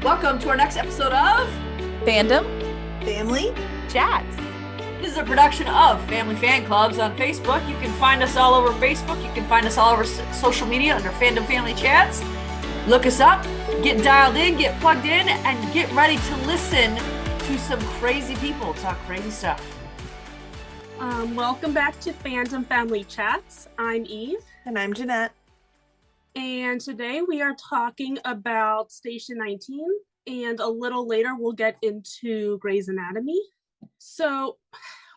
Welcome to our next episode of Fandom Family Chats. This is a production of Family Fan Clubs on Facebook. You can find us all over Facebook. You can find us all over social media under Fandom Family Chats. Look us up, get dialed in, get plugged in, and get ready to listen to some crazy people talk crazy stuff. Welcome back to Fandom Family Chats. I'm Eve. and I'm Jeanette. And today we are talking about Station 19, and a little later we'll get into Grey's Anatomy. So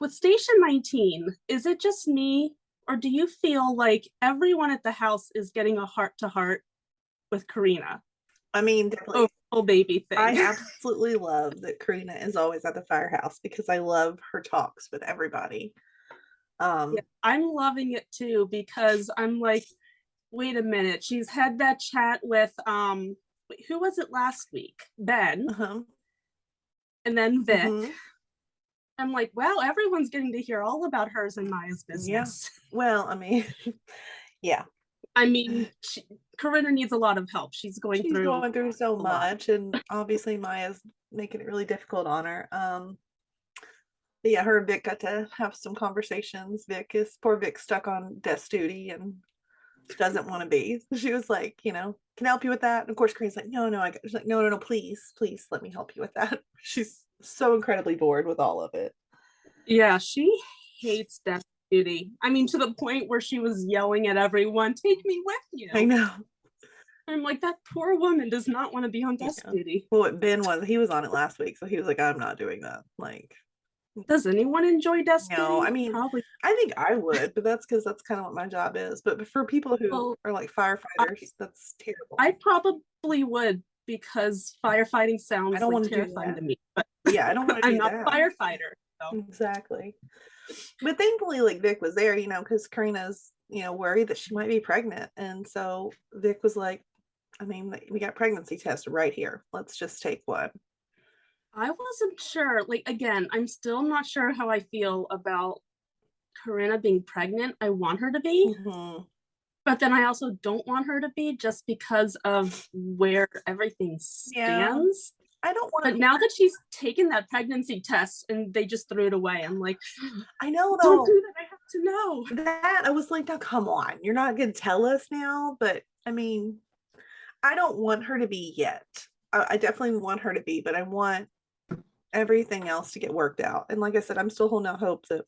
with Station 19, is it just me, or do you feel like everyone at the house is getting a heart-to-heart with Karina? I mean, definitely. Oh, baby thing. I absolutely love that Karina is always at the firehouse because I love her talks with everybody. Yeah, I'm loving it too because I'm like, wait a minute, she's had that chat with who was it last week? Ben. And then Vic. I'm like, wow, everyone's getting to hear all about hers and Maya's business. Yeah. Well, I mean, yeah. I mean, Corinna needs a lot of help. She's going through so much, and obviously Maya's making it really difficult on her. But yeah, her and Vic got to have some conversations. Poor Vic's stuck on desk duty and doesn't want to be. She was like, can I help you with that? And of course, Karina's like, no, she's like, no, please let me help you with that. She's so incredibly bored with all of it. Yeah, she hates desk duty. I mean, to the point where she was yelling at everyone, take me with you. I know. I'm like, that poor woman does not want to be on desk duty. Well, Ben he was on it last week, so he was like, I'm not doing that. Like, does anyone enjoy desk duty? No, I mean, probably. I think I would, but that's because that's kind of what my job is. But for people who are like firefighters, that's terrible. I probably would, because firefighting sounds like terrifying to me. But yeah, I don't want to I'm not a firefighter. So. Exactly. But thankfully, like, Vic was there, because Karina's, worried that she might be pregnant. And so Vic was like, I mean, we got pregnancy tests right here. Let's just take one. I wasn't sure. Like, again, I'm still not sure how I feel about Karina being pregnant. I want her to be. But then I also don't want her to be, just because of where everything stands. I don't want. But now that she's taken that pregnancy test and they just threw it away, I'm like, I know, though. Don't do that. I have to know. That I was like, now come on, you're not gonna tell us now. But I mean, I don't want her to be yet. I definitely want her to be, but I want everything else to get worked out. And like I said, I'm still holding out hope that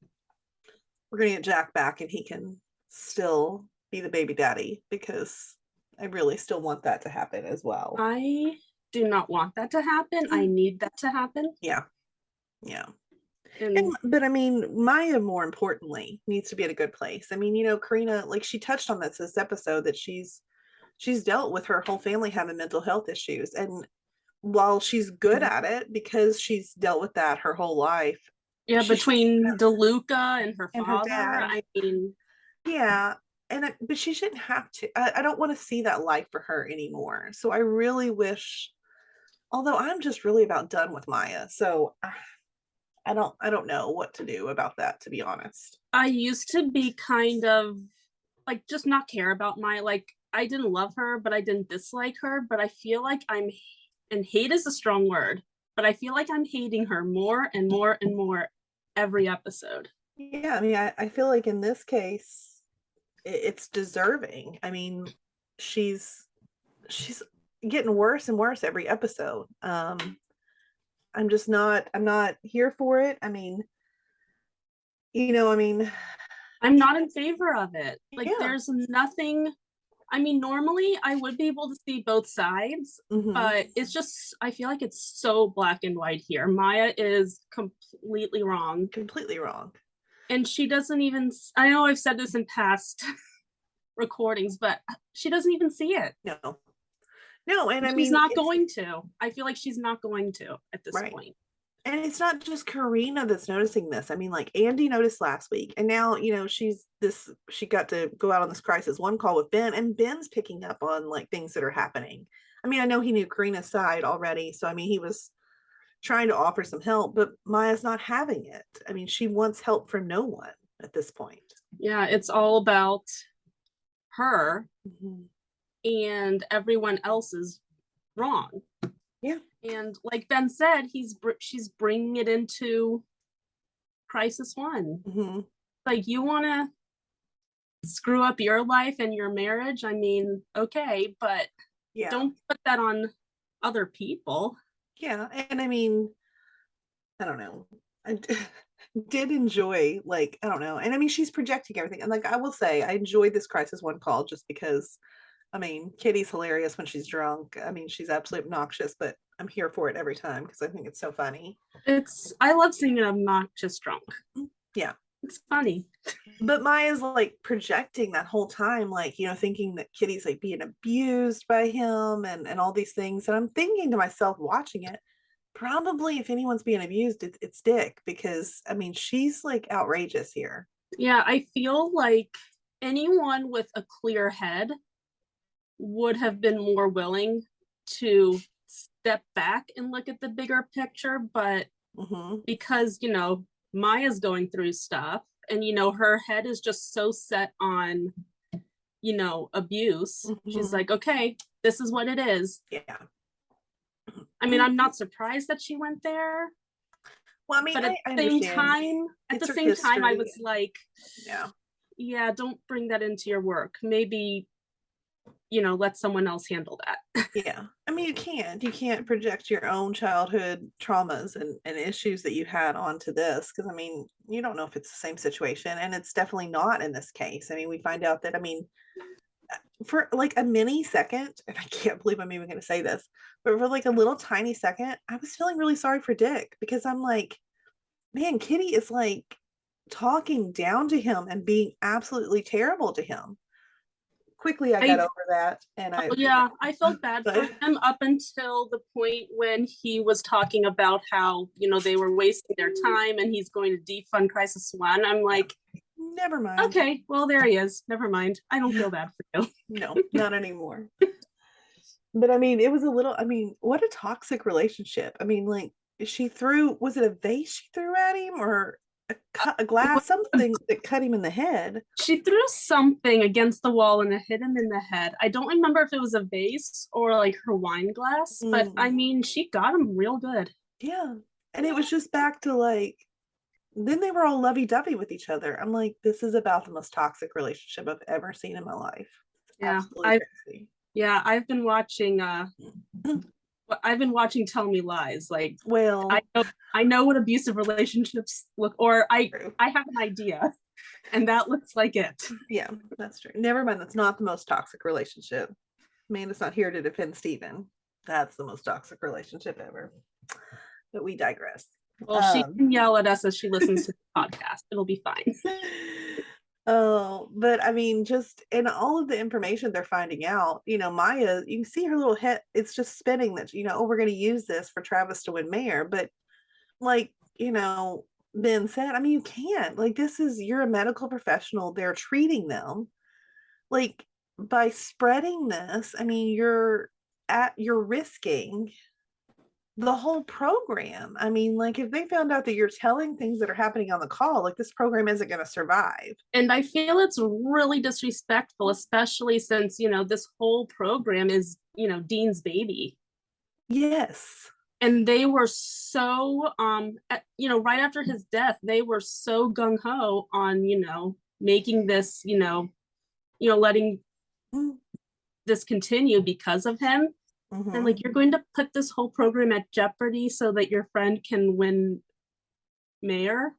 we're gonna get Jack back and he can still be the baby daddy, because I really still want that to happen as well. I do not want that to happen. I need that to happen. Yeah. But I mean, Maya, more importantly, needs to be in a good place. I mean, Karina, like, she touched on this episode, that she's dealt with her whole family having mental health issues, and while she's good at it because she's dealt with that her whole life. Yeah, between DeLuca and her father, I mean, yeah. But she shouldn't have to. I don't want to see that life for her anymore. So I really wish, although I'm just really about done with Maya. So I don't know what to do about that, to be honest. I used to be kind of like, just not care about Maya. Like, I didn't love her, but I didn't dislike her. But I feel like and hate is a strong word, but I feel like I'm hating her more and more and more every episode. Yeah, I mean, I feel like in this case, it's deserving. I mean, she's getting worse and worse every episode. I'm not here for it. I mean, I'm not in favor of it. Like, there's nothing. I mean, normally I would be able to see both sides, but it's just, I feel like it's so black and white here. Maya is completely wrong. And she doesn't even, I know I've said this in past recordings, but she doesn't even see it. No, and I mean, she's not going to. I feel like she's not going to at this point. And it's not just Karina that's noticing this. I mean, like, Andy noticed last week, and now, she got to go out on this crisis one call with Ben, and Ben's picking up on, like, things that are happening. I mean, I know he knew Karina's side already, so I mean, he was trying to offer some help, but Maya's not having it. I mean, she wants help from no one at this point. Yeah, it's all about her, and everyone else is wrong. Yeah. And like Ben said, she's bringing it into Crisis One. Mm-hmm. Like, you want to screw up your life and your marriage? I mean, okay, but don't put that on other people. Yeah, and I mean, I don't know. I did enjoy, like, I don't know. And I mean, she's projecting everything. And like, I will say, I enjoyed this Crisis One call just because, I mean, Kitty's hilarious when she's drunk. I mean, she's absolutely obnoxious, but I'm here for it every time because I think it's so funny. I love seeing an obnoxious drunk. Yeah. It's funny. But Maya's like projecting that whole time, like, you know, thinking that Kitty's like being abused by him and all these things. And I'm thinking to myself watching it, probably if anyone's being abused, it's Dick, because I mean, she's like outrageous here. Yeah, I feel like anyone with a clear head would have been more willing to step back and look at the bigger picture, but because, you know, Maya's going through stuff and, you know, her head is just so set on, you know, abuse. She's like, okay, this is what it is. Yeah. I mean, I'm not surprised that she went there. Well, I mean, but at I the same understand. time, I was like, yeah, don't bring that into your work. Maybe, you know, let someone else handle that. Yeah. I mean, you can't project your own childhood traumas and issues that you had onto this, because I mean, you don't know if it's the same situation, and it's definitely not in this case. I mean, we find out that, I mean, for like a mini second, and I can't believe I'm even going to say this, but for like a little tiny second, I was feeling really sorry for Dick, because I'm like, man, Kitty is like talking down to him and being absolutely terrible to him. Quickly, I got over that, and I felt bad for him up until the point when he was talking about how, you know, they were wasting their time and he's going to defund Crisis One. I'm like, never mind. Okay, well, there he is. Never mind. I don't feel bad for you. No, not anymore. But I mean, it was a little, I mean, what a toxic relationship. I mean, like, was it a vase she threw at him, or a glass, something that cut him in the head? She threw something against the wall and it hit him in the head. I don't remember if it was a vase or like her wine glass, but I mean, she got him real good. Yeah. And it was just back to like, then they were all lovey-dovey with each other. I'm like, this is about the most toxic relationship I've ever seen in my life. Yeah, I've been watching Tell Me Lies. Like, well, I know what abusive relationships look, or I have an idea, and that looks like it. Yeah, that's true. Never mind, that's not the most toxic relationship. Amanda's not here to defend Steven. That's the most toxic relationship ever. But we digress. Well, she can yell at us as she listens to the podcast. It'll be fine. Oh, but I mean, just in all of the information they're finding out, you know, Maya, you can see her little head, it's just spinning that, you know, oh, we're going to use this for Travis to win mayor. But like, you know, Ben said, I mean, you can't. Like, you're a medical professional. They're treating them. Like, by spreading this, I mean, you're risking the whole program. I mean, like, if they found out that you're telling things that are happening on the call, like, this program isn't going to survive. And I feel it's really disrespectful, especially since, you know, this whole program is, you know, Dean's baby. Yes. And they were so, you know, right after his death, they were so gung-ho on, you know, making this, you know, letting this continue because of him. And like, you're going to put this whole program at jeopardy so that your friend can win mayor.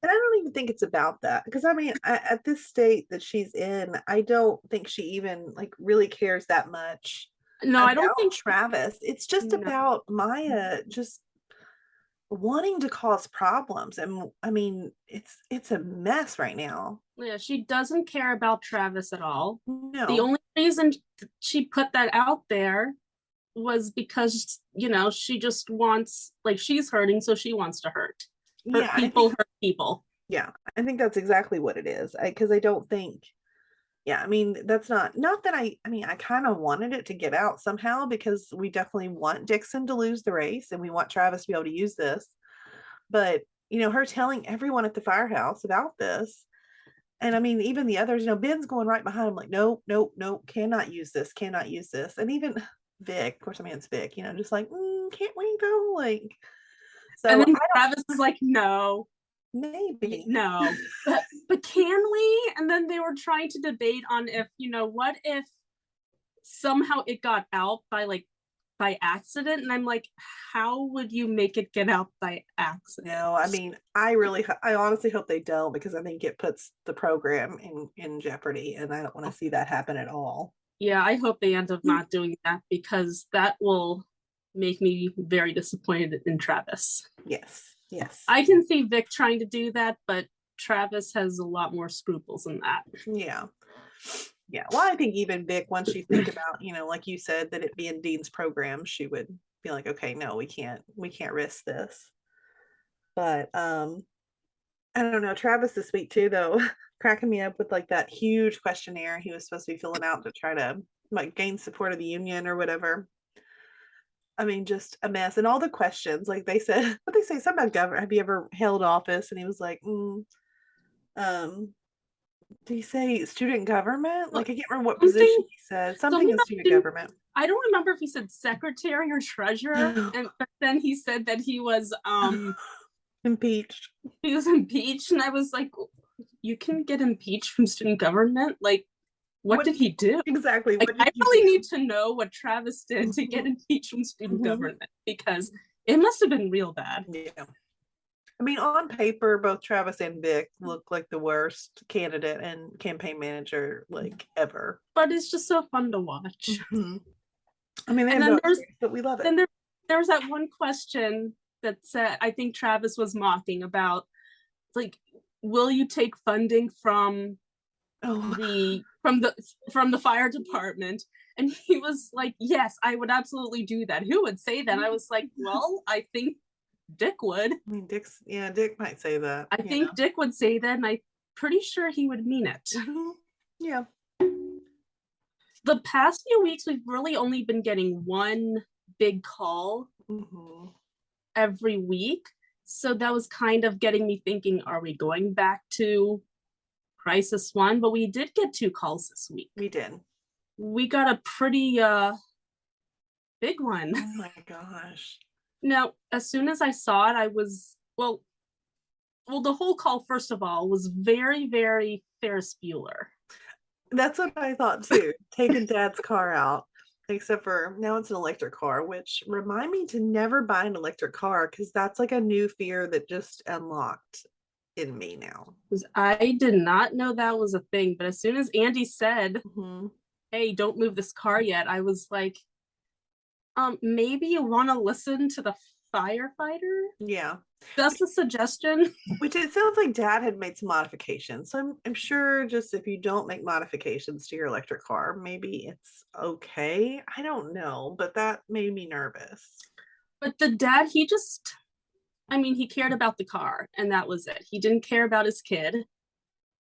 And I don't even think it's about that, because I mean, at this state that she's in, I don't think she even like really cares that much. No, I don't think Travis. It's just about Maya just wanting to cause problems, and I mean, it's a mess right now. Yeah, she doesn't care about Travis at all. No. The only reason she put that out there was because, you know, she just wants, like, she's hurting, so she wants to hurt people. Yeah, I think that's exactly what it is. Because I don't think, I mean, that's not that I mean, I kind of wanted it to get out somehow, because we definitely want Dixon to lose the race and we want Travis to be able to use this. But, you know, her telling everyone at the firehouse about this, and I mean, even the others, you know, Ben's going right behind him like, nope, cannot use this. And even Vic, of course, I mean, it's Vic, you know, just like, Can't we though? Like, so and then Travis is like, no, maybe no, but can we? And then they were trying to debate on if, what if somehow it got out by accident, and I'm like, how would you make it get out by accident? No, I mean, I honestly hope they don't, because I think it puts the program in jeopardy, and I don't want to see that happen at all. Yeah, I hope they end up not doing that, because that will make me very disappointed in Travis. Yes. I can see Vic trying to do that, but Travis has a lot more scruples than that. Yeah. Well, I think even Vic, once you think about, like you said, that it be in Dean's program, she would be like, okay, no, we can't risk this. But I don't know, Travis this week too, though, cracking me up with like that huge questionnaire he was supposed to be filling out to try to like gain support of the union or whatever. I mean, just a mess. And all the questions, like they said, what they say, something about government. Have you ever held office? And he was like, did he say student government? Like, I can't remember what position he said. Something in student government. I don't remember if he said secretary or treasurer. But then he said that he was impeached. He was impeached, and I was like, you can get impeached from student government? Like, what did he do? Exactly. Like, I really need to know what Travis did to get impeached from student government, because it must have been real bad. Yeah. I mean, on paper, both Travis and Vic look like the worst candidate and campaign manager like ever. But it's just so fun to watch. Mm-hmm. I mean, but we love it. Then there was that one question that said, I think Travis was mocking about, like, will you take funding from the fire department? And he was like, yes, I would absolutely do that. Who would say that? I was like, well, I think Dick would. I mean, Dick might say that. I think Dick would say that, and I'm pretty sure he would mean it. Mm-hmm. Yeah. The past few weeks, we've really only been getting one big call every week. So that was kind of getting me thinking, are we going back to Crisis 1? But we did get 2 calls this week. We did. We got a pretty big one. Oh my gosh. Now, as soon as I saw it, I was, well, the whole call, first of all, was very, very Ferris Bueller. That's what I thought too. Taking Dad's car out, except for now it's an electric car, which remind me to never buy an electric car, because that's like a new fear that just unlocked in me now. Because I did not know that was a thing, but as soon as Andy said, hey, don't move this car yet, I was like, maybe you want to listen to the firefighter? Yeah. That's the suggestion. Which it sounds like Dad had made some modifications. So I'm sure just if you don't make modifications to your electric car, maybe it's okay. I don't know, but that made me nervous. But the dad, he cared about the car, and that was it. He didn't care about his kid.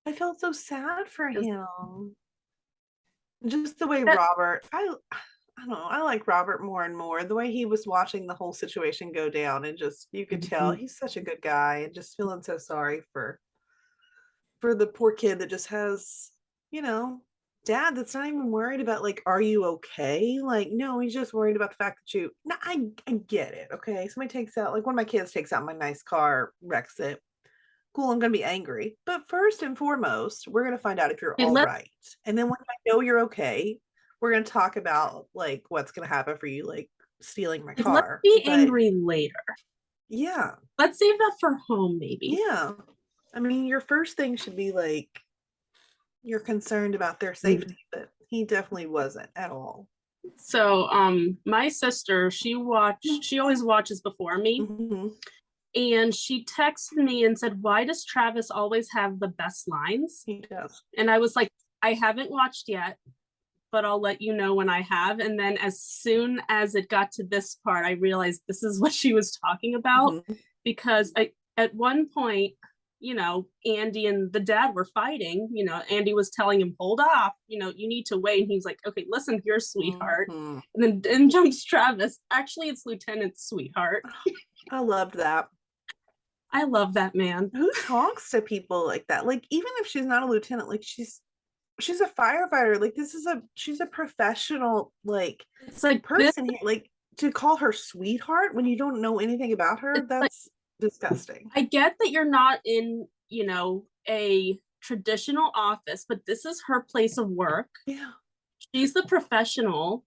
I felt so sad for him. Just the way Robert, I don't know, I like Robert more and more. The way he was watching the whole situation go down, and just, you could tell he's such a good guy, and just feeling so sorry for the poor kid that just has, dad that's not even worried about, like, are you okay? Like, no, he's just worried about the fact that I get it, okay? Somebody takes out, like, one of my kids takes out my nice car, wrecks it. Cool, I'm gonna be angry. But first and foremost, we're gonna find out if you're all right. And then when I know you're okay, we're gonna talk about, like, what's gonna happen for you, like stealing my car. Let's be angry later. Yeah. Let's save that for home, maybe. Yeah. I mean, your first thing should be like, you're concerned about their safety, but he definitely wasn't at all. So my sister, she always watches before me. And she texted me and said, why does Travis always have the best lines? He does. And I was like, I haven't watched yet, but I'll let you know when I have. And then as soon as it got to this part, I realized this is what she was talking about. Because at one point, Andy and the dad were fighting. Andy was telling him, hold off, you need to wait. And he's like, okay, listen here, sweetheart. And then in jumps Travis. Actually, it's Lieutenant Sweetheart. I loved that. I love that man. Who talks to people like that? Like, even if she's not a lieutenant, like she's a firefighter. Like, she's a professional, like, it's like person here. Like, to call her sweetheart when you don't know anything about her, It's like, that's disgusting. I get that you're not in, a traditional office, but this is her place of work. Yeah. She's the professional.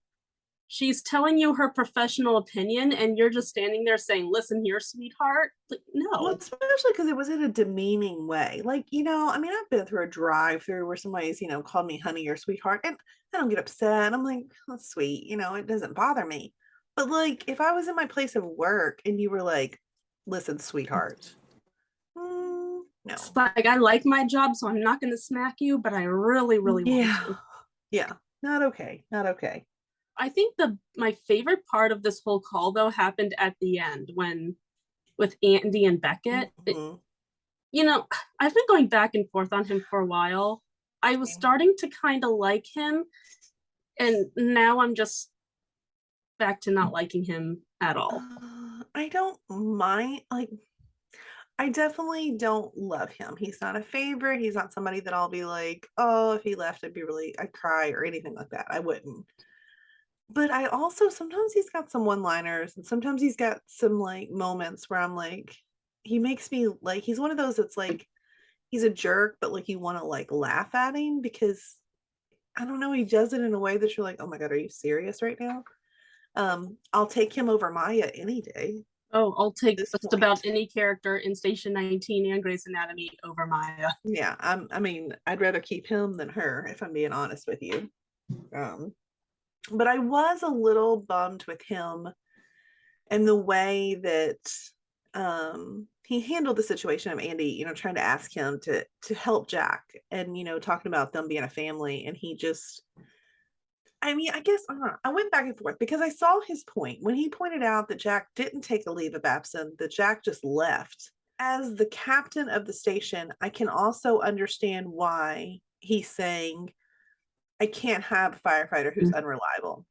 She's telling you her professional opinion, and you're just standing there saying, "Listen here, sweetheart." Like, Well, no. especially because it was in a demeaning way. Like, I mean, I've been through a drive-through where somebody's, called me honey or sweetheart, and I don't get upset. I'm like, that's sweet, it doesn't bother me. But like, if I was in my place of work and you were like, listen, sweetheart, no. It's like, I like my job, so I'm not going to smack you, but I really, really want to. Yeah, not okay. Not okay. I think my favorite part of this whole call, though, happened at the end with Andy and Beckett. I've been going back and forth on him for a while. I was starting to kind of like him, and now I'm just back to not liking him at all. I don't mind, like, I definitely don't love him. He's not a favorite. He's not somebody that I'll be like, oh, if he left, I'd cry or anything like that. I wouldn't. But I also, sometimes he's got some one-liners and sometimes he's got some like moments where I'm like, he makes me like, he's one of those that's like, he's a jerk, but like you want to like laugh at him because I don't know, he does it in a way that you're like, oh my God, are you serious right now? I'll take him over Maya any day. Oh, I'll take just about any character in Station 19 and Grey's Anatomy over Maya. Yeah, I mean, I'd rather keep him than her, if I'm being honest with you. But I was a little bummed with him and the way that he handled the situation of Andy, trying to ask him to help Jack and talking about them being a family, and he just, I mean, I guess I went back and forth because I saw his point when he pointed out that Jack didn't take a leave of absence, that Jack just left. As the captain of the station, I can also understand why he's saying, I can't have a firefighter who's unreliable.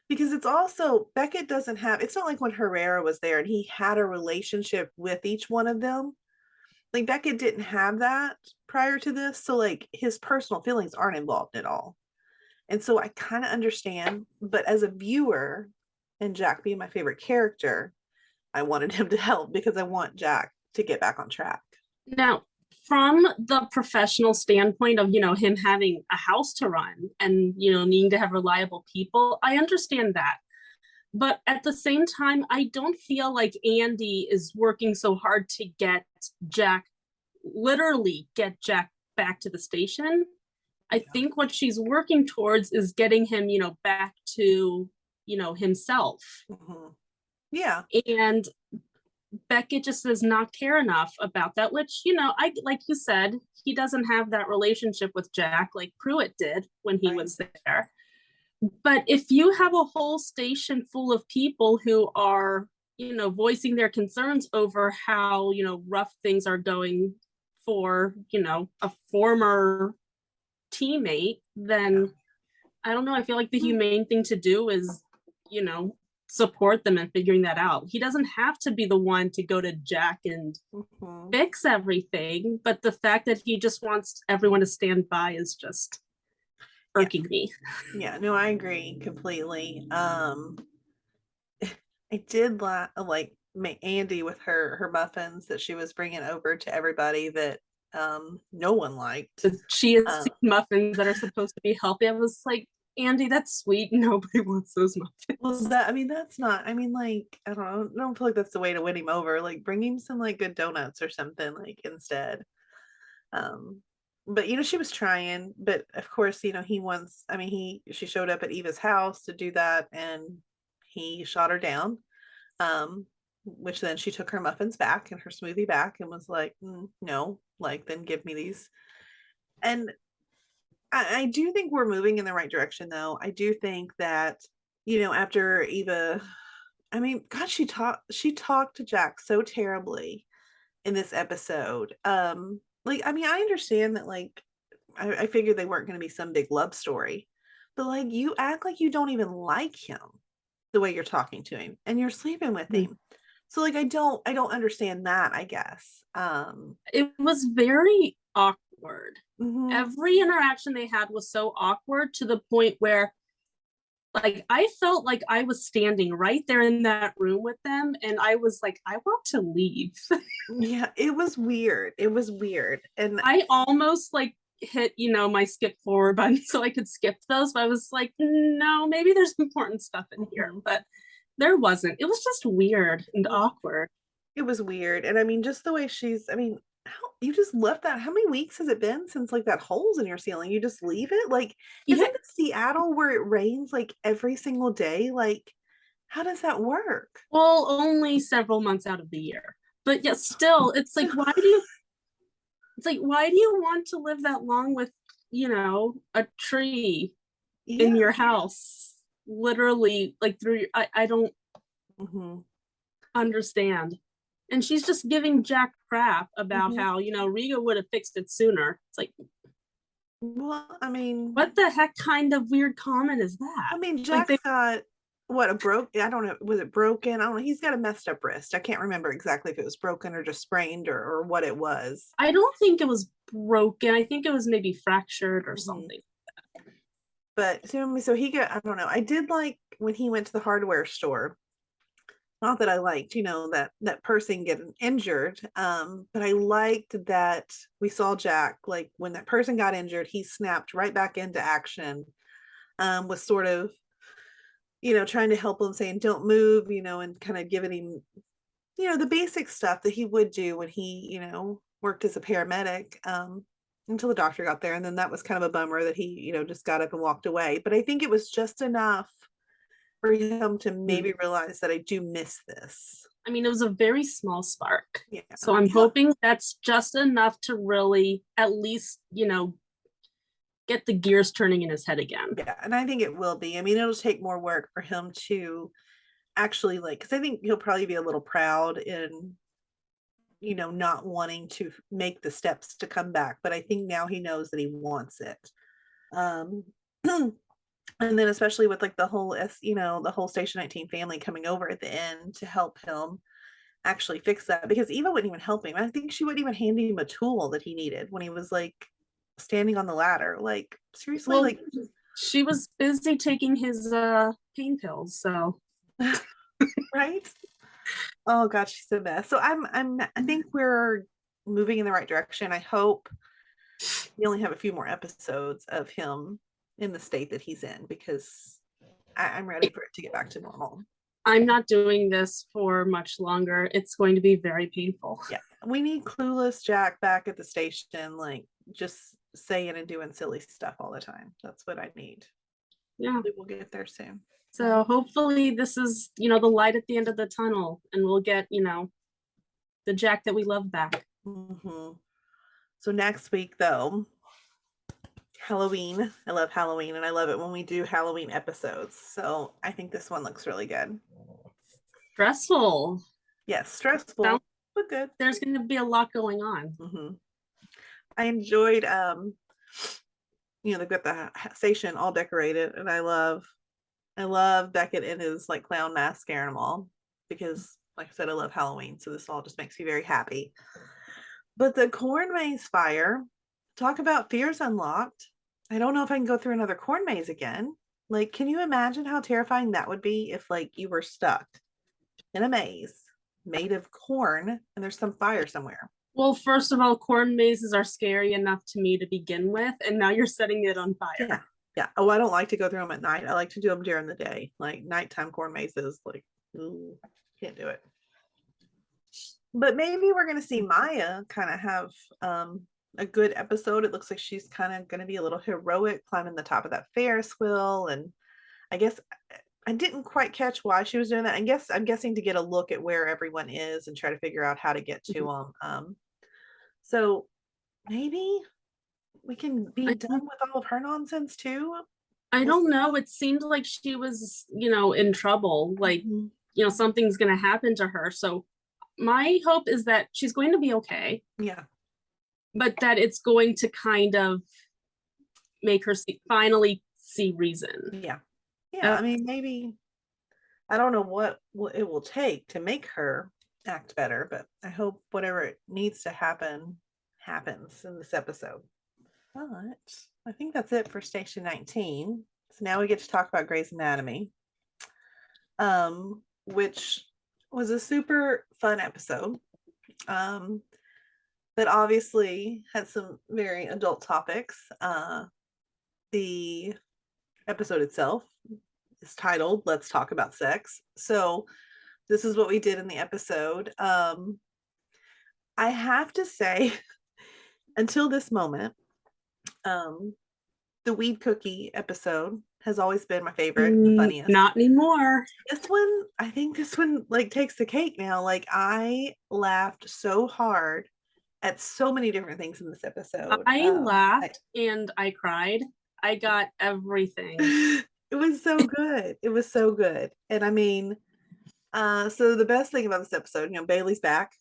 Because it's also, Beckett doesn't have, it's not like when Herrera was there and he had a relationship with each one of them. Like Beckett didn't have that prior to this. So like his personal feelings aren't involved at all. And so I kind of understand, but as a viewer, and Jack being my favorite character, I wanted him to help because I want Jack to get back on track. Now, from the professional standpoint of, him having a house to run and, needing to have reliable people, I understand that. But at the same time, I don't feel like Andy is working so hard to literally get Jack back to the station. I think what she's working towards is getting him, back to, himself. Mm-hmm. Yeah. And Beckett just does not care enough about that, which, I, like you said, he doesn't have that relationship with Jack like Pruitt did when he was there. But if you have a whole station full of people who are, voicing their concerns over how, rough things are going for, a former teammate, then I don't know. I feel like the humane thing to do is, support them in figuring that out. He doesn't have to be the one to go to Jack and fix everything, but the fact that he just wants everyone to stand by is just irking me. Yeah, no, I agree completely. I did like Andy with her muffins that she was bringing over to everybody that no one liked. The chia seed muffins that are supposed to be healthy. I was like, Andy, that's sweet. Nobody wants those muffins. Well, that's not, I mean, like, I don't feel like that's the way to win him over. Like, bring him some like good donuts or something like instead. But she was trying, but of course, she showed up at Eva's house to do that and he shot her down. Which then she took her muffins back and her smoothie back and was like, no, like, then give me these. And I do think we're moving in the right direction, though. I do think that, after Eva, I mean, God, she talked to Jack so terribly in this episode. Like, I mean, I understand that, like, I figured they weren't going to be some big love story, but like, you act like you don't even like him the way you're talking to him and you're sleeping with him. So like, I don't understand that, I guess. It was very awkward. Every interaction they had was so awkward to the point where, Like I felt like I was standing right there in that room with them, and I was like, I want to leave. Yeah, it was weird. It was weird. And I almost like hit, my skip forward button so I could skip those, but I was like, no, maybe there's important stuff in here. But there wasn't. It was just weird and awkward. it was weird. And I mean, just the way how you just left that. How many weeks has it been since like that hole's in your ceiling? You just leave it? Like, Yeah. isn't it Seattle where it rains like every single day? Like, how does that work? Well, only several months out of the year. But yet still, it's like, why do you want to live that long with, a tree in your house? Literally, like I don't understand. And she's just giving Jack crap about how, Riga would have fixed it sooner. It's like, well, I mean, what the heck kind of weird comment is that? I mean, Jack's got what, I don't know, was it broken? I don't know. He's got a messed up wrist. I can't remember exactly if it was broken or just sprained or what it was. I don't think it was broken. I think it was maybe fractured or something. But so he got, I don't know. I did like when he went to the hardware store. Not that I liked, that person getting injured. But I liked that we saw Jack, like when that person got injured, he snapped right back into action. Was sort of, trying to help him, saying, don't move, and kind of giving him, the basic stuff that he would do when he, worked as a paramedic, until the doctor got there. And then that was kind of a bummer that he, just got up and walked away. But I think it was just enough for him to maybe realize that I do miss this. I mean, it was a very small spark. Yeah. So I'm hoping that's just enough to really at least, get the gears turning in his head again. Yeah, and I think it will be. I mean, it'll take more work for him to actually because I think he'll probably be a little proud in, not wanting to make the steps to come back. But I think now he knows that he wants it. And then especially with like the whole Station 19 family coming over at the end to help him actually fix that, because Eva wouldn't even help him. I think she wouldn't even hand him a tool that he needed when he was like standing on the ladder. Like, seriously, like she was busy taking his pain pills, so right. Oh god, she's the best. So I think we're moving in the right direction. I hope we only have a few more episodes of him in the state that he's in, because I'm ready for it to get back to normal. I'm not doing this for much longer. It's going to be very painful. Yeah, we need clueless Jack back at the station, like just saying and doing silly stuff all the time. That's what I need. Yeah, we'll get there soon. So hopefully this is, the light at the end of the tunnel, and we'll get, the Jack that we love back. So next week, though, Halloween. I love Halloween, and I love it when we do Halloween episodes. So I think this one looks really good. Stressful. Yes, stressful, but good. There's going to be a lot going on. I enjoyed, they've got the station all decorated, and I love Beckett in his like clown mask scaring them all, because like I said, I love Halloween, so this all just makes me very happy. But the corn maze fire, talk about fears unlocked. I don't know if I can go through another corn maze again. Like, can you imagine how terrifying that would be if like you were stuck in a maze made of corn and there's some fire somewhere? Well, first of all, corn mazes are scary enough to me to begin with, and now you're setting it on fire. Yeah. Oh, I don't like to go through them at night. I like to do them during the day. Like nighttime corn mazes, like, ooh, can't do it. But maybe we're going to see Maya kind of have a good episode. It looks like she's kind of going to be a little heroic, climbing the top of that Ferris wheel. And I guess I didn't quite catch why she was doing that. I'm guessing to get a look at where everyone is and try to figure out how to get to them. So maybe we can be done with all of her nonsense too. I don't know. It seemed like she was, in trouble. Like, something's going to happen to her. So my hope is that she's going to be okay. Yeah. But that it's going to kind of make her finally see reason. Yeah. Yeah. I mean, maybe, I don't know what it will take to make her act better, but I hope whatever it needs to happen happens in this episode. But I think that's it for Station 19. So now we get to talk about Grey's Anatomy, which was a super fun episode. That obviously had some very adult topics. The episode itself is titled "Let's Talk About Sex." So this is what we did in the episode. I have to say, until this moment, the weed cookie episode has always been my favorite, the funniest. Not anymore. I think this one like takes the cake now. Like, I laughed so hard at so many different things in this episode. I laughed and I cried. I got everything. It was so good. It was so good. And I mean, so the best thing about this episode, Bailey's back,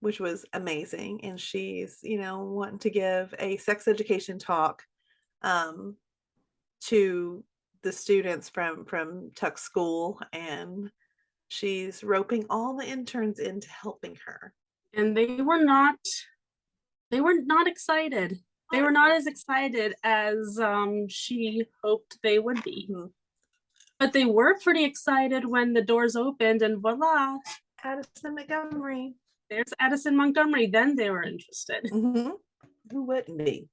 which was amazing. And she's, wanting to give a sex education talk to the students from Tuck School, and she's roping all the interns into helping her. And they were not excited. They were not as excited as she hoped they would be. Mm-hmm. But they were pretty excited when the doors opened and voila. Addison Montgomery. There's Addison Montgomery. Then they were interested. Mm-hmm. Who wouldn't be?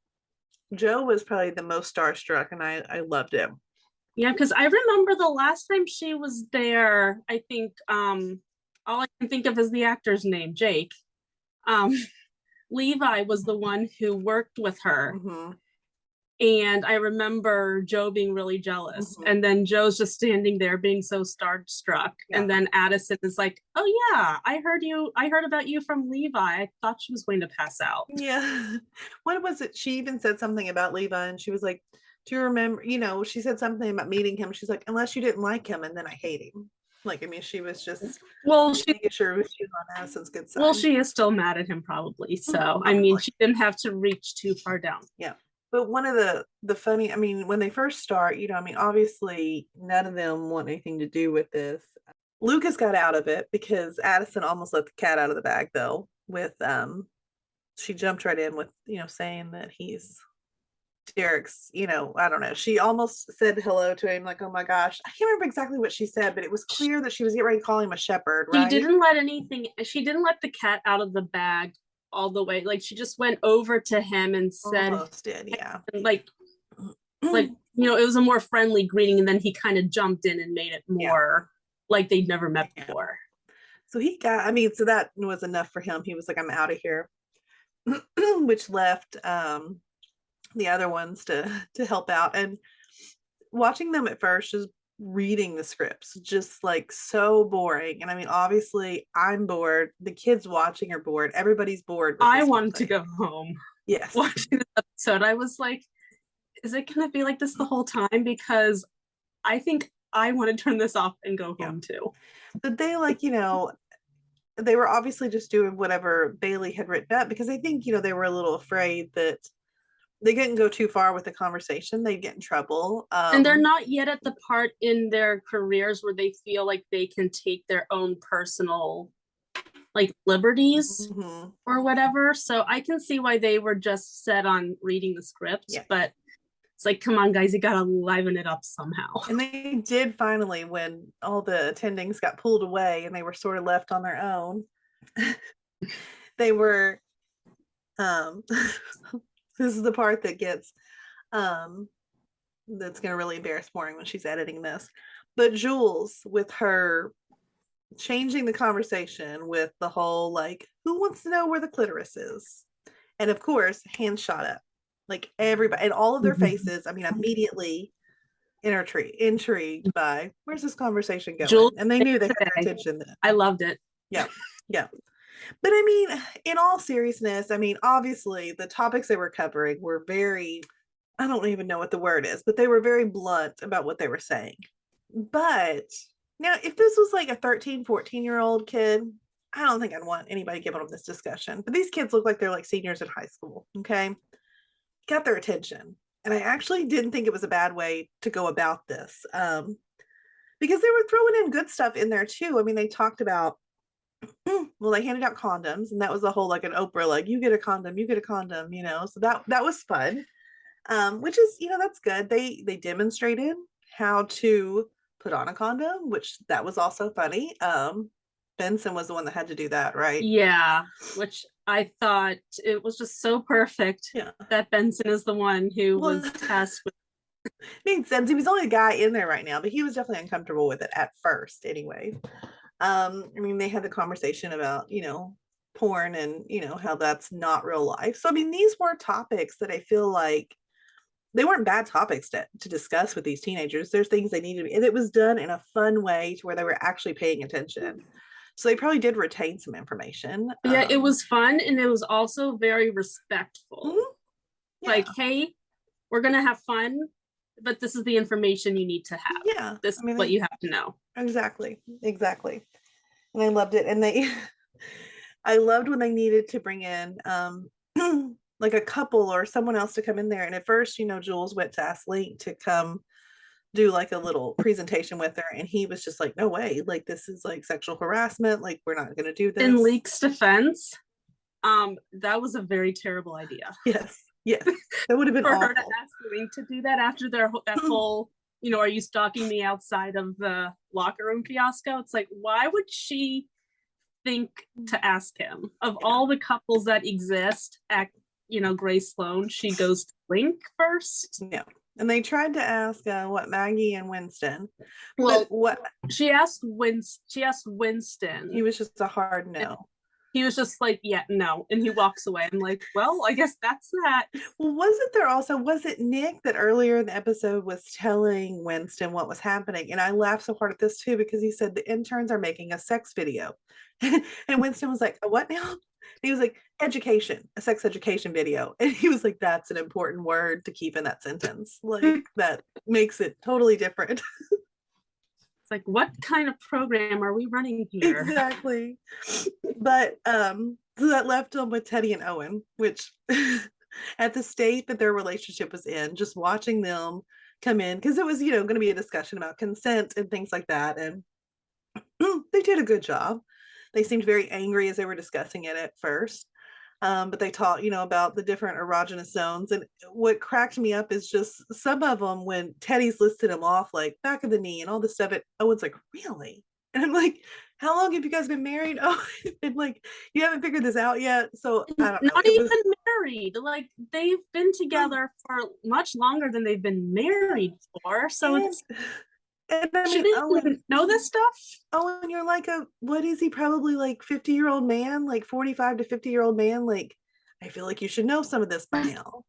Joe was probably the most starstruck, and I loved him. Yeah, because I remember the last time she was there, I think all I can think of is the actor's name, Jake. Levi was the one who worked with her. Mm-hmm. And I remember Joe being really jealous. Mm-hmm. And then Joe's just standing there being so starstruck. Yeah. And then Addison is like, oh yeah, I heard about you from Levi. I thought she was going to pass out. Yeah. What was it? She even said something about Levi, and she was like, do you remember, she said something about meeting him. She's like, unless you didn't like him, and then I hate him. Like, I mean, she was just making sure she was on Addison's good side. Well, she is still mad at him probably. So, I mean, she didn't have to reach too far down. Yeah. But one of the funny, I mean, when they first start, obviously none of them want anything to do with this. Lucas got out of it because Addison almost let the cat out of the bag, though, with, she jumped right in with, saying that he's Derek's, I don't know. She almost said hello to him, like, oh my gosh. I can't remember exactly what she said, but it was clear that she was getting ready to call him a shepherd, right? She didn't let the cat out of the bag all the way. Like, she just went over to him and said, almost did, yeah. Like, it was a more friendly greeting, and then he kind of jumped in and made it more like they'd never met before. So so that was enough for him. He was like, I'm out of here, which left the other ones to help out. And watching them at first, just reading the scripts, just like so boring. And I mean, obviously I'm bored, the kids watching are bored, everybody's bored. I wanted to go home. Yes. Watching this episode, I was like, is it gonna be like this the whole time? Because I think I want to turn this off and go home too. But they they were obviously just doing whatever Bailey had written up, because I think they were a little afraid that they couldn't go too far with the conversation, they'd get in trouble. And they're not yet at the part in their careers where they feel like they can take their own personal liberties or whatever. So I can see why they were just set on reading the script, but it's like, come on guys, you gotta liven it up somehow. And they did finally, when all the attendings got pulled away and they were sort of left on their own. They were this is the part that gets that's gonna really embarrass Maureen when she's editing this. But Jules, with her changing the conversation with the whole who wants to know where the clitoris is, and of course hands shot up, like everybody and all of their faces, I mean, immediately intrigued by where's this conversation going. Jules, and they knew they had their attention then. I loved it. Yeah But I mean, in all seriousness, I mean, obviously the topics they were covering were very, I don't even know what the word is, but they were very blunt about what they were saying. But now, if this was like a 13, 14-year-old kid, I don't think I'd want anybody giving them this discussion. But these kids look like they're like seniors in high school, okay? Got their attention. And I actually didn't think it was a bad way to go about this, because they were throwing in good stuff in there too. I mean, they talked about, well, they handed out condoms, and that was a whole an Oprah, you get a condom, so that was fun. which is, that's good. They demonstrated how to put on a condom, which that was also funny. Benson was the one that had to do that, right? Yeah, which I thought it was just so perfect that Benson is the one who was tasked with. Made sense. He was the only guy in there right now, but he was definitely uncomfortable with it at first anyway. I mean, they had the conversation about, porn and, how that's not real life. So, I mean, these were topics that I feel like they weren't bad topics to discuss with these teenagers. There's things they needed to be, and it was done in a fun way to where they were actually paying attention. So they probably did retain some information. Yeah, it was fun, and it was also very respectful. Mm-hmm. Yeah. Like, hey, we're going to have fun, but this is the information you need to have. Yeah. This is what you have to know. Exactly. And I loved it. And I loved when they needed to bring in like a couple or someone else to come in there. And at first, Jules went to ask Link to come do like a little presentation with her, and he was just like, no way, like this is like sexual harassment, like we're not going to do this. In Link's defense, that was a very terrible idea. Yes, that would have been for awful. Her to ask Link to do that after that whole are you stalking me outside of the locker room fiasco. It's like, why would she think to ask him? Of all the couples that exist at Grace Sloan, she goes to Link first. Yeah. And they tried to ask Maggie and Winston. Well, what she asked Winston. He was just a hard no. He was just like, yeah, no. And he walks away. I'm like, well, I guess that's that. Well, was it Nick that earlier in the episode was telling Winston what was happening? And I laughed so hard at this too, because he said the interns are making a sex video. And Winston was like, a what now? He was like, a sex education video. And he was like, that's an important word to keep in that sentence. Like, that makes it totally different. It's like, what kind of program are we running here? Exactly. But so that left them with Teddy and Owen, which at the state that their relationship was in, just watching them come in, because it was, going to be a discussion about consent and things like that. And they did a good job. They seemed very angry as they were discussing it at first. But they taught, about the different erogenous zones. And what cracked me up is just some of them, when Teddy's listed them off, like back of the knee and all this stuff, Owen's like, really? And I'm like, how long have you guys been married? Oh, and like, you haven't figured this out yet. So I don't know. Not even married. Like, they've been together for much longer than they've been married for. So and I mean, Owen, know this stuff? Owen, you're like what is he, probably like 50-year-old man, like 45 to 50-year-old man. Like, I feel like you should know some of this by now.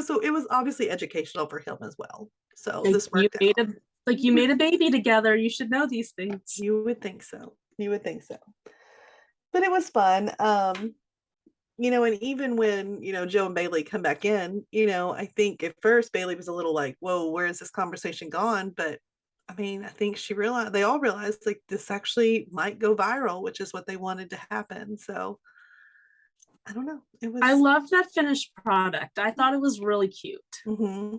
So it was obviously educational for him as well. So like, this worked out. You made a baby together. You should know these things. You would think so. But it was fun. And even when, Joe and Bailey come back in, I think at first Bailey was a little like, whoa, where has this conversation gone? But I mean, I think they all realized like this actually might go viral, which is what they wanted to happen. So I don't know. I loved that finished product. I thought it was really cute. Mm-hmm.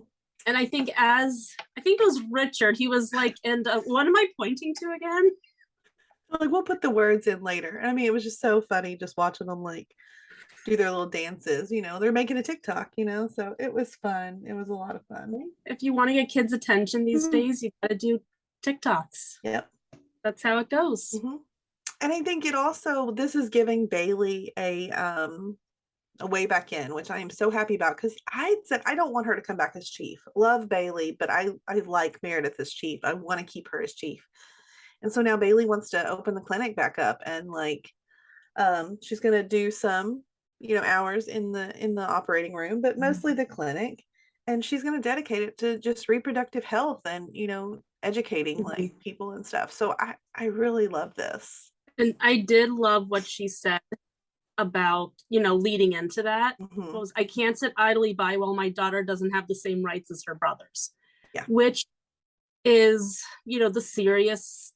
And I think it was Richard, he was like, and what am I pointing to again? Like, we'll put the words in later. I mean, it was just so funny just watching them like do their little dances. They're making a TikTok, so it was fun. It was a lot of fun. If you want to get kids' attention these days, you got to do TikToks. Yep. That's how it goes. Mm-hmm. And I think this is giving Bailey a way back in, which I am so happy about, because I said I don't want her to come back as chief. Love Bailey, but I like Meredith as chief. I want to keep her as chief. And so now Bailey wants to open the clinic back up, and like she's going to do some hours in the operating room, but mostly the clinic, and she's going to dedicate it to just reproductive health and educating like people and stuff. So I really love this. And I did love what she said about leading into that. Was, I can't sit idly by while my daughter doesn't have the same rights as her brothers. Yeah. Which is the serious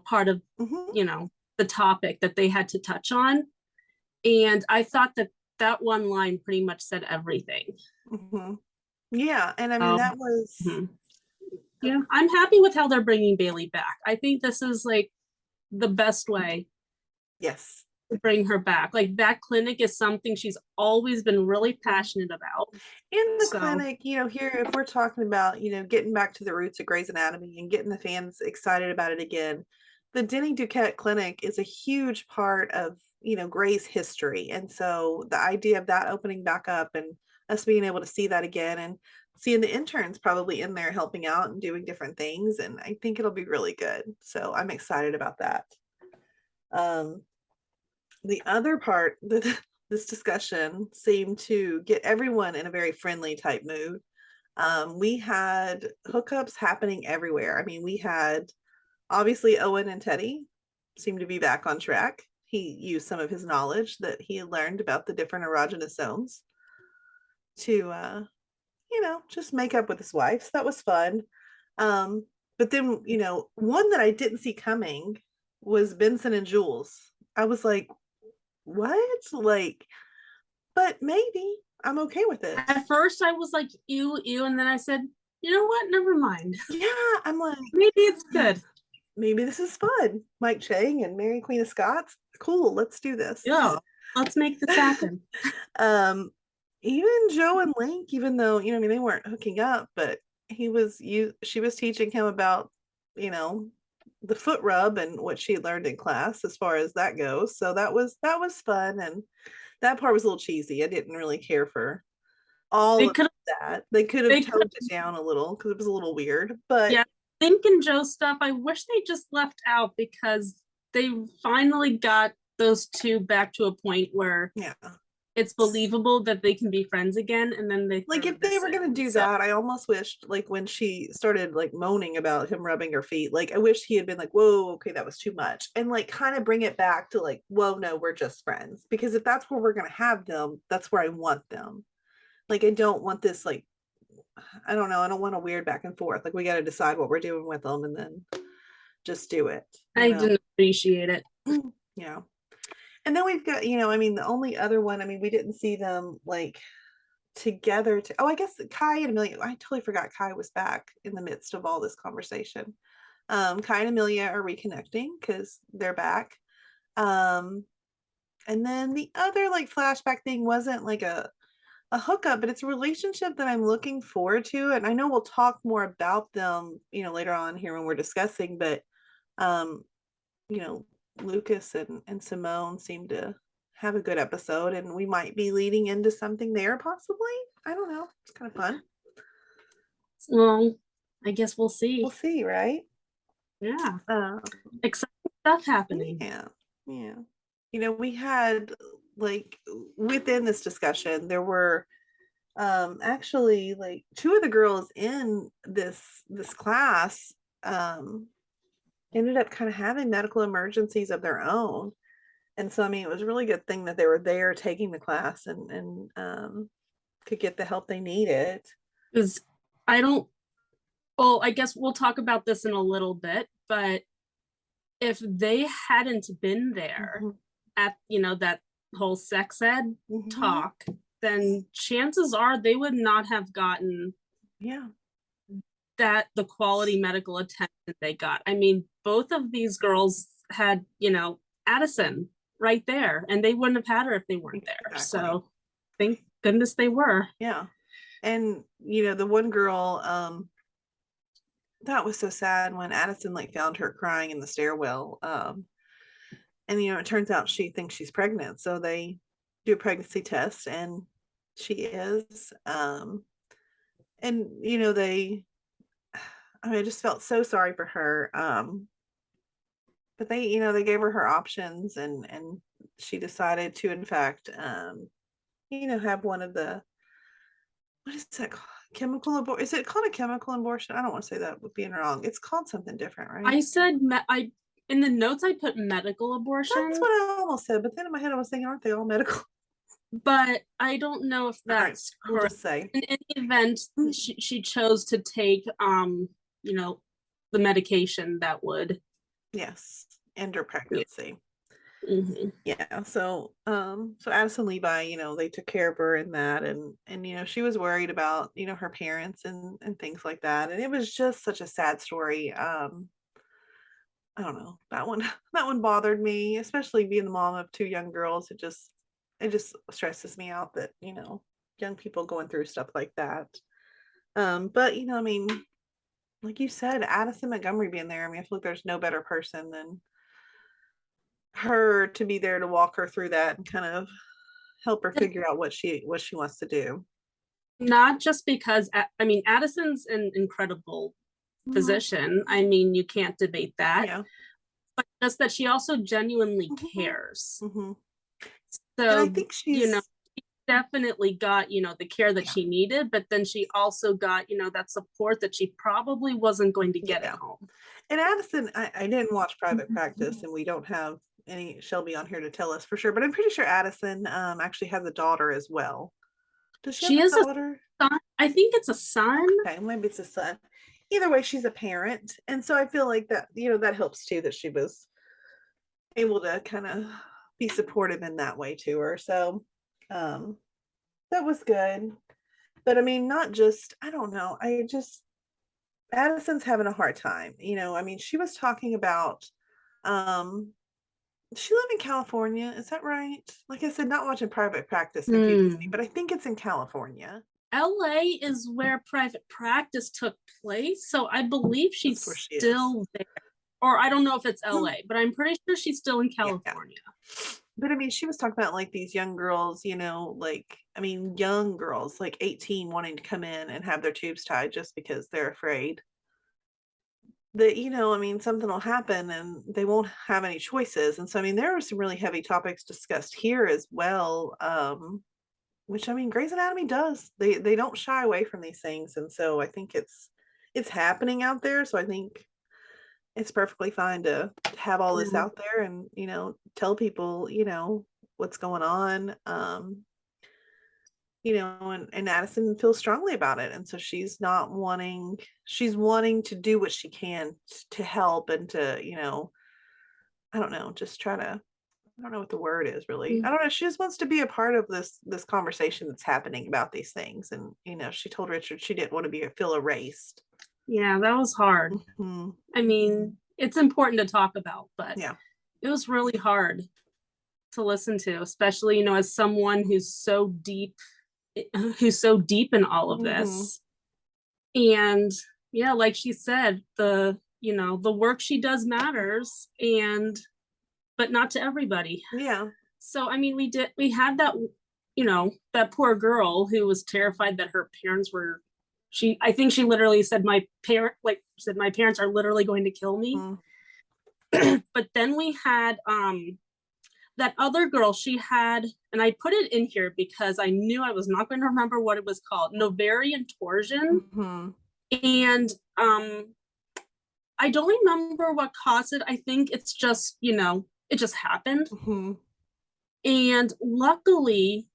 part of the topic that they had to touch on. And I thought that one line pretty much said everything. Yeah. And I mean, that was yeah, I'm happy with how they're bringing Bailey back. I think this is like the best way. Yes. to bring her back. Like that clinic is something she's always been really passionate about. In the So, clinic, here, if we're talking about, getting back to the roots of Grey's Anatomy and getting the fans excited about it again, the Denny Duquette Clinic is a huge part of, Grey's history. And so the idea of that opening back up and us being able to see that again and seeing the interns probably in there helping out and doing different things. And I think it'll be really good. So I'm excited about that. The other part that this discussion seemed to get everyone in a very friendly type mood. We had hookups happening everywhere. I mean, we had obviously Owen and Teddy seemed to be back on track. He used some of his knowledge that he had learned about the different erogenous zones to, just make up with his wife. So that was fun. But then, one that I didn't see coming was Benson and Jules. I was like, what? Like, but maybe I'm okay with it. At first I was like, ew, and then I said, you know what? Never mind. Yeah, I'm like, maybe it's good. Maybe this is fun. Mike Chang and Mary Queen of Scots. Cool, let's do this. Yeah, let's make this happen. Even Joe and Link, even though, they weren't hooking up, but she was teaching him about, the foot rub and what she learned in class as far as that goes. So that was fun, and that part was a little cheesy. I didn't really care for all of that. They could have toned it down a little because it was a little weird. But yeah, Link and Joe stuff, I wish they just left out because they finally got those two back to a point where it's believable that they can be friends again. And then they like, if they were going to do that, I almost wished, like, when she started like moaning about him rubbing her feet, like I wish he had been like, whoa, okay, that was too much, and like kind of bring it back to like, whoa, no, we're just friends. Because if that's where we're going to have them, that's where I want them. Like, I don't want this, like, I don't know, I don't want a weird back and forth. Like, we got to decide what we're doing with them and then just do it. I didn't appreciate it. Yeah. And then we've got, the only other one, we didn't see them like together. I guess Kai and Amelia, I totally forgot Kai was back in the midst of all this conversation. Kai and Amelia are reconnecting because they're back. And then the other like flashback thing wasn't like a hookup, but it's a relationship that I'm looking forward to. And I know we'll talk more about them, later on here when we're discussing, but Lucas and Simone seem to have a good episode, and we might be leading into something there possibly. I don't know. It's kind of fun. Well, I guess we'll see. We'll see, right? Yeah. Exciting stuff happening. Yeah. We had like within this discussion, there were actually like two of the girls in this class ended up kind of having medical emergencies of their own. And so, it was a really good thing that they were there taking the class and could get the help they needed. Because I guess we'll talk about this in a little bit, but if they hadn't been there at, that whole sex ed talk, then chances are they would not have gotten the quality medical attention they got. Both of these girls had, Addison right there, and they wouldn't have had her if they weren't there. Exactly. So thank goodness they were. Yeah. And the one girl, that was so sad when Addison like found her crying in the stairwell. And it turns out she thinks she's pregnant, so they do a pregnancy test and she is. And I just felt so sorry for her. But they, they gave her options, and she decided to, in fact, have one of the, what is that called? Chemical abortion? Is it called a chemical abortion? I don't want to say that with being wrong. It's called something different, right? I said in the notes I put medical abortion. That's what I almost said, but then in my head I was thinking, aren't they all medical? But I don't know if that's right, we'll just say. In any event, she chose to take the medication that would end her pregnancy. Yeah. So Addison Levi, they took care of her in that, and she was worried about her parents and things like that, and it was just such a sad story. I don't know, that one that one bothered me, especially being the mom of two young girls. It just stresses me out that, young people going through stuff like that. But I mean, like you said, Addison Montgomery being there, I mean, I feel like there's no better person than her to be there to walk her through that and kind of help her figure out what she wants to do. Not just because, I mean, Addison's an incredible physician. I mean, you can't debate that. Yeah. But just that she also genuinely cares. And So, I think she's she definitely got, the care that she needed, but then she also got, that support that she probably wasn't going to get at home. And Addison, I didn't watch Private Practice, and we don't have any Shelby on here to tell us for sure, but I'm pretty sure Addison actually has a daughter as well. Does she have a daughter? Son. I think it's a son. Okay, maybe it's a son. Either way, she's a parent, and so I feel like that that helps too, that she was able to kind of be supportive in that way to her. So that was good. But I mean, not just, I don't know, Addison's having a hard time. I mean, she was talking about she lived in California, is that right? Like I said, not watching Private Practice confuses me, but I think it's in California. LA is where Private Practice took place, so I believe she's still there. Or I don't know if it's LA, but I'm pretty sure she's still in California. Yeah. But I mean, she was talking about like these young girls, like, I mean, young girls, like 18, wanting to come in and have their tubes tied just because they're afraid that, I mean, something will happen and they won't have any choices. And so, I mean, there are some really heavy topics discussed here as well. Which, I mean, Grey's Anatomy does. They don't shy away from these things. And so I think it's happening out there. So I think it's perfectly fine to have all this out there and, tell people, what's going on. And Addison feels strongly about it. And so she's wanting to do what she can to help and to, I don't know, just try to, I don't know what the word is really. I don't know. She just wants to be a part of this conversation that's happening about these things. And, she told Richard she didn't want to feel erased. Yeah, that was hard. I mean, it's important to talk about, but it was really hard to listen to, especially, as someone who's so deep in all of this. And yeah, like she said, the work she does matters, but not to everybody. Yeah. So I mean, we had that, that poor girl who was terrified that her parents were, I think she literally said, my parents are literally going to kill me. But then we had that other girl, she had, and I put it in here because I knew I was not going to remember what it was called, ovarian torsion. And I don't remember what caused it. I think it's just, it just happened. And luckily,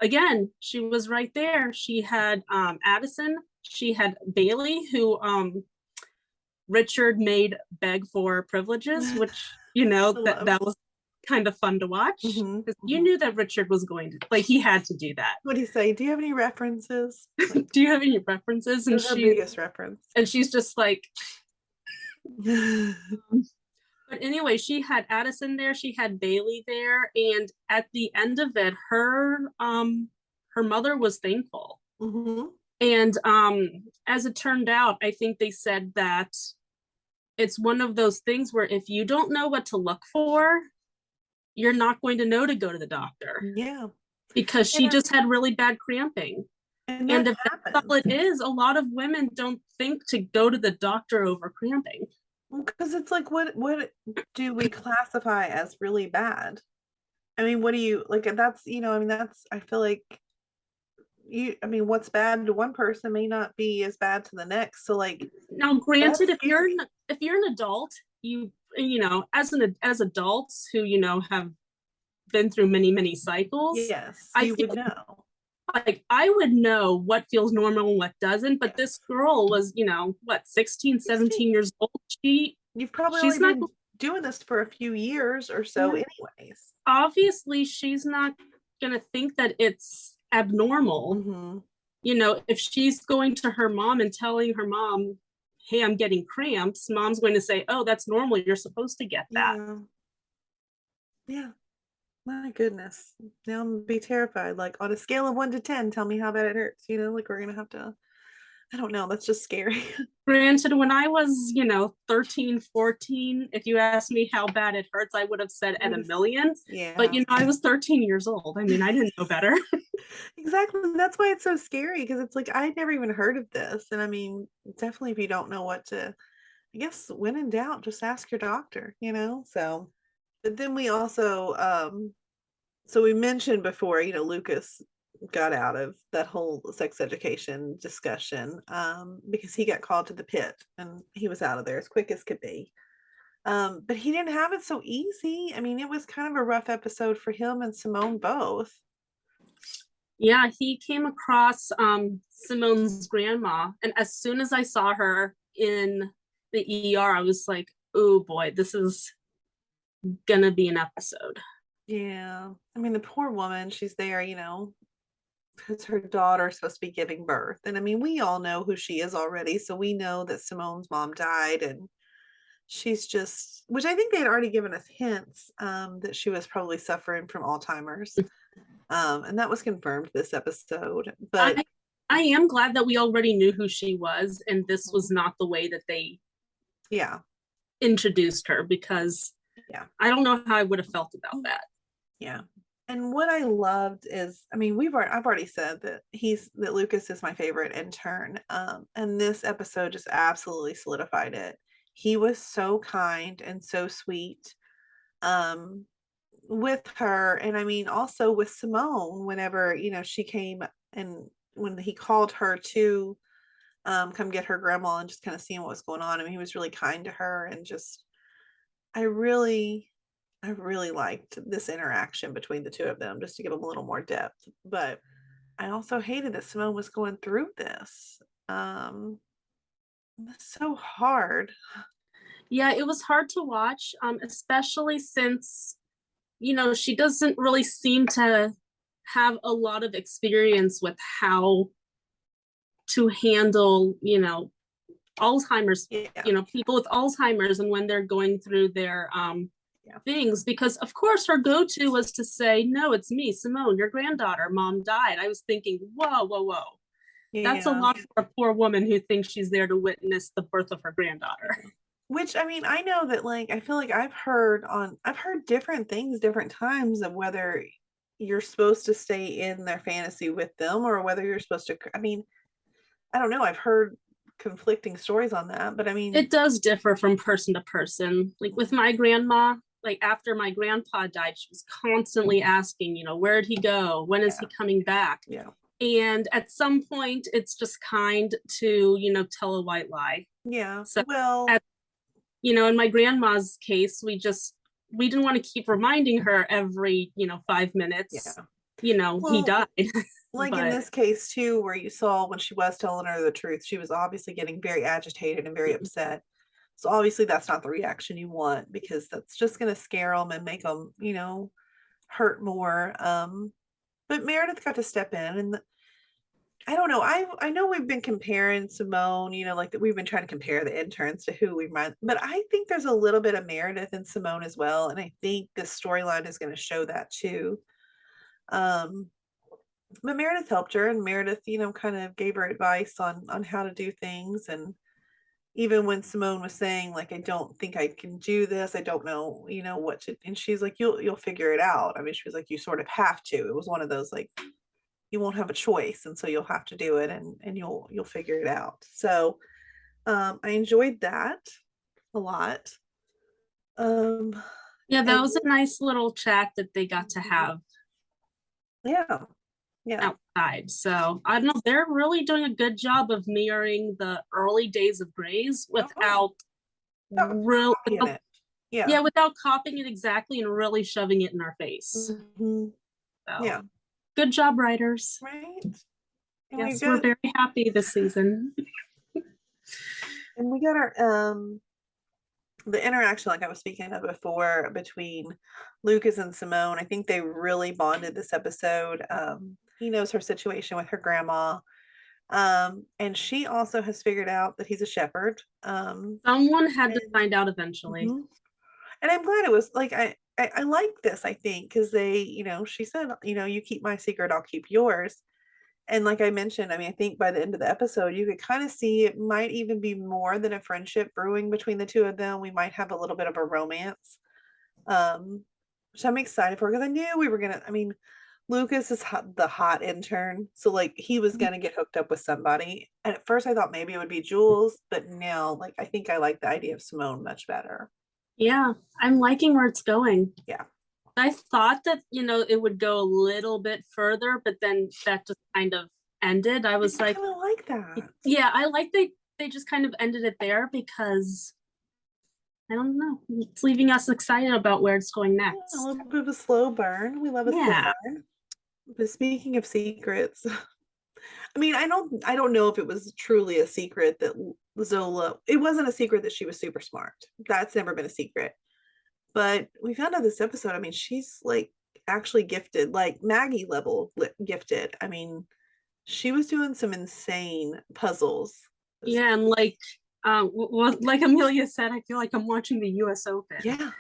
again, she was right there. She had Addison, she had Bailey, who Richard made beg for privileges, which, that was kind of fun to watch. You knew that Richard was going to, he had to do that. What do you say? Do you have any references? Do you have any references? And her biggest reference. And she's just like, but anyway, she had Addison there, she had Bailey there, and at the end of it, her mother was thankful. And as it turned out, I think they said that it's one of those things where if you don't know what to look for, you're not going to know to go to the doctor. Yeah. Because she just had really bad cramping. And if that's all it is, a lot of women don't think to go to the doctor over cramping. Because it's like, what do we classify as really bad? I mean, what do you, like, that's, that's, I feel like what's bad to one person may not be as bad to the next. So like, now granted, if you're an adult, as adults who, have been through many, many cycles. Yes, I would know. Like, I would know what feels normal and what doesn't, but this girl was, 16, 17 years old. You've probably only been doing this for a few years or so anyways. Obviously, she's not going to think that it's abnormal. If she's going to her mom and telling her mom, hey, I'm getting cramps, mom's going to say, oh, that's normal, you're supposed to get that. Yeah. My goodness. Now I'm gonna be terrified. Like on a scale of 1 to 10, tell me how bad it hurts. Like we're gonna have to, I don't know, that's just scary. Granted, when I was, 13, 14, if you asked me how bad it hurts, I would have said at a million. Yeah. But, I was 13 years old. I mean, I didn't know better. Exactly. That's why it's so scary, because it's like I'd never even heard of this. And I mean, definitely if you don't know what to, I guess when in doubt, just ask your doctor, So, but then we also, so we mentioned before, Lucas got out of that whole sex education discussion because he got called to the pit and he was out of there as quick as could be. But he didn't have it so easy. I mean, it was kind of a rough episode for him and Simone both. Yeah, he came across Simone's grandma, and as soon as I saw her in the ER, I was like, oh boy, this is gonna be an episode. Yeah. I mean, the poor woman, she's there, because her daughter's supposed to be giving birth. And I mean, we all know who she is already. So we know that Simone's mom died, and she's just, which I think they had already given us hints that she was probably suffering from Alzheimer's. And that was confirmed this episode. But I am glad that we already knew who she was, and this was not the way that they introduced her, because I don't know how I would have felt about that. Yeah. And what I loved is, I mean, I've already said that Lucas is my favorite intern. And this episode just absolutely solidified it. He was so kind and so sweet with her. And I mean, also with Simone, whenever, she came and when he called her to come get her grandma and just kind of seeing what was going on. I mean, he was really kind to her, and just, I really liked this interaction between the two of them, just to give them a little more depth. But I also hated that Simone was going through this. It's so hard. Yeah, it was hard to watch, especially since, she doesn't really seem to have a lot of experience with how to handle, Alzheimer's, people with Alzheimer's, and when they're going through their things, because of course her go-to was to say, no, it's me, Simone, your granddaughter, mom died. I was thinking, whoa. That's a lot for a poor woman who thinks she's there to witness the birth of her granddaughter. Which, I mean, I know that, like, I feel like I've heard different things different times of whether you're supposed to stay in their fantasy with them or whether you're supposed to, I mean, I don't know. I've heard conflicting stories on that, but I mean, it does differ from person to person. Like with my grandma, like after my grandpa died, she was constantly asking, where'd he go? When is he coming back? Yeah. And at some point it's just kind to, tell a white lie. Yeah. So well, in my grandma's case, we didn't want to keep reminding her every, 5 minutes, he died. Like in this case too, where you saw when she was telling her the truth, she was obviously getting very agitated and very upset. So obviously that's not the reaction you want, because that's just going to scare them and make them, hurt more. But Meredith got to step in, and I don't know. I know we've been comparing Simone, like that we've been trying to compare the interns to who we might, but I think there's a little bit of Meredith and Simone as well. And I think this storyline is going to show that too. But Meredith helped her, and Meredith, kind of gave her advice on how to do things. And even when Simone was saying, like, I don't think I can do this, I don't know, what to, and she's like, you'll figure it out. I mean, she was like, you sort of have to. It was one of those, like, you won't have a choice, and so you'll have to do it, and you'll figure it out. So I enjoyed that a lot. Yeah, that was a nice little chat that they got to have. Yeah. Outside. So I don't know, they're really doing a good job of mirroring the early days of Grey's without without copying it exactly and really shoving it in our face. Mm-hmm. So, good job, writers. Right. And yes, we're very happy this season. And we got our the interaction, like I was speaking of before, between Lucas and Simone. I think they really bonded this episode. He knows her situation with her grandma. And she also has figured out that he's a shepherd. Someone had to find out eventually. Mm-hmm. And I'm glad it was like I like this, I think, because they, she said, you keep my secret, I'll keep yours. And like I mentioned, I mean, I think by the end of the episode, you could kind of see it might even be more than a friendship brewing between the two of them. We might have a little bit of a romance. Which I'm excited for because I knew we were gonna, I mean, Lucas is the hot intern, so like he was gonna get hooked up with somebody. And at first I thought maybe it would be Jules, but now like I think I like the idea of Simone much better. Yeah, I'm liking where it's going. Yeah. I thought that, it would go a little bit further, but then that just kind of ended. I was like, I kind of like that. Yeah, I like they just kind of ended it there because I don't know. It's leaving us excited about where it's going next. Yeah, a little bit of a slow burn. We love a slow burn. But speaking of secrets, I mean, I don't know if it was truly a secret that Zola, it wasn't a secret that she was super smart. That's never been a secret. But we found out this episode, I mean, she's like actually gifted, like Maggie level gifted. I mean, she was doing some insane puzzles. Yeah, and like like Amelia said, I feel like I'm watching the US Open. Yeah.